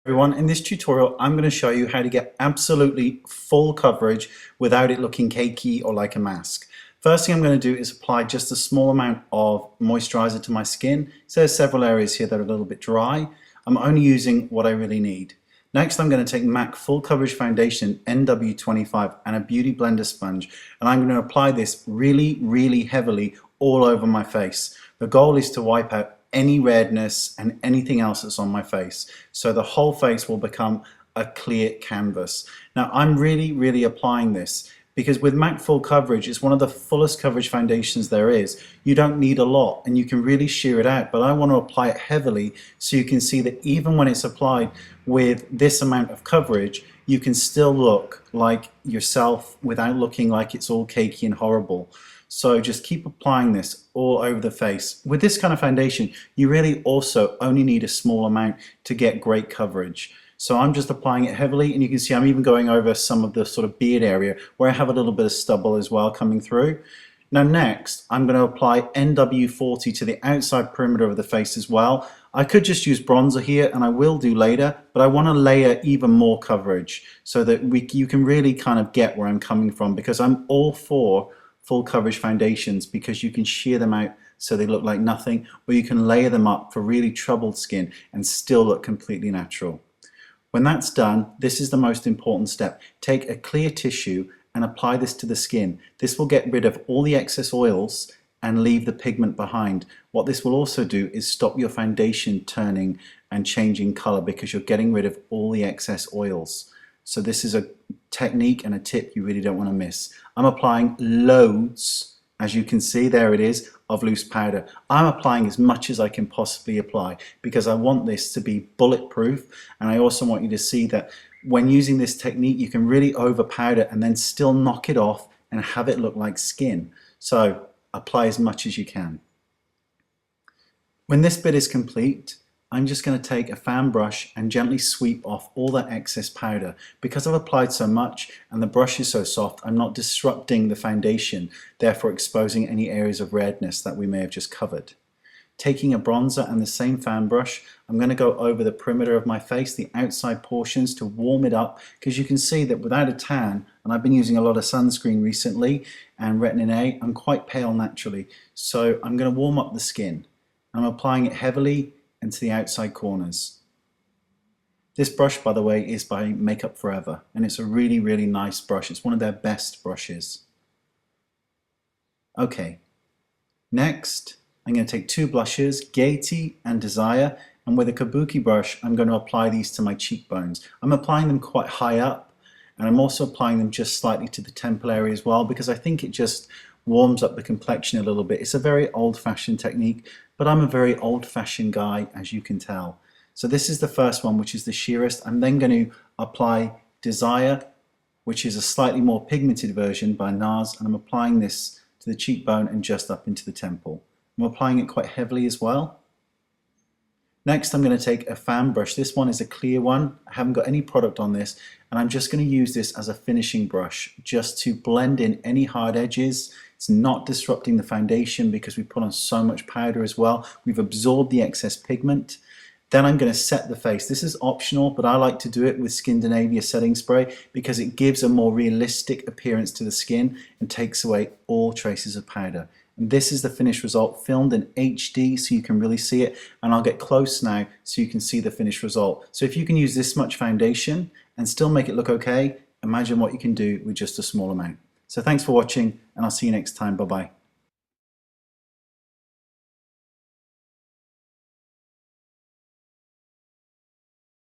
Everyone, in this tutorial I'm going to show you how to get absolutely full coverage without it looking cakey or like a mask. First thing I'm going to do is apply just a small amount of moisturizer to my skin. So there's several areas here that are a little bit dry. I'm only using what I really need. Next I'm going to take MAC Full Coverage Foundation NW25 and a Beauty Blender sponge, and I'm going to apply this really heavily all over my face. The goal is to wipe out any redness and anything else that's on my face, so the whole face will become a clear canvas. Now I'm really applying this because with MAC Full Coverage, it's one of the fullest coverage foundations there is. You don't need a lot and you can really sheer it out, but I want to apply it heavily so you can see that even when it's applied with this amount of coverage, you can still look like yourself without looking like it's all cakey and horrible. So just keep applying this all over the face. With this kind of foundation, you really also only need a small amount to get great coverage. So I'm just applying it heavily, and you can see I'm even going over some of the sort of beard area where I have a little bit of stubble as well coming through. Now next, I'm going to apply NW40 to the outside perimeter of the face as well. I could just use bronzer here, and I will do later, but I want to layer even more coverage so that you can really kind of get where I'm coming from, because I'm all for full coverage foundations because you can sheer them out so they look like nothing, or you can layer them up for really troubled skin and still look completely natural. When that's done, this is the most important step. Take a clear tissue and apply this to the skin. This will get rid of all the excess oils and leave the pigment behind. What this will also do is stop your foundation turning and changing color because you're getting rid of all the excess oils. So this is a technique and a tip you really don't want to miss. I'm applying loads, as you can see, there it is, of loose powder. I'm applying as much as I can possibly apply because I want this to be bulletproof, and I also want you to see that when using this technique you can really over powder and then still knock it off and have it look like skin. So apply as much as you can. When this bit is complete, I'm just going to take a fan brush and gently sweep off all that excess powder. Because I've applied so much and the brush is so soft, I'm not disrupting the foundation, therefore exposing any areas of redness that we may have just covered. Taking a bronzer and the same fan brush, I'm going to go over the perimeter of my face, the outside portions, to warm it up, because you can see that without a tan, and I've been using a lot of sunscreen recently and retin A, I'm quite pale naturally. So I'm going to warm up the skin. I'm applying it heavily into the outside corners. This brush, by the way, is by Makeup Forever, and it's a really nice brush. It's one of their best brushes. Okay, next I'm going to take two blushes, Gaiety and Desire, and with a Kabuki brush I'm going to apply these to my cheekbones. I'm applying them quite high up, and I'm also applying them just slightly to the temple area as well, because I think it just warms up the complexion a little bit. It's a very old-fashioned technique, but I'm a very old-fashioned guy, as you can tell. So this is the first one, which is the sheerest. I'm then going to apply Desire, which is a slightly more pigmented version by NARS, and I'm applying this to the cheekbone and just up into the temple. I'm applying it quite heavily as well. Next, I'm going to take a fan brush. This one is a clear one. I haven't got any product on this, and I'm just going to use this as a finishing brush just to blend in any hard edges. It's not disrupting the foundation because we put on so much powder as well. We've absorbed the excess pigment. Then I'm going to set the face. This is optional, but I like to do it with Skindinavia setting spray because it gives a more realistic appearance to the skin and takes away all traces of powder. And this is the finished result, filmed in HD so you can really see it, and I'll get close now so you can see the finished result. So if you can use this much foundation and still make it look okay, imagine what you can do with just a small amount. So thanks for watching, and I'll see you next time. Bye bye.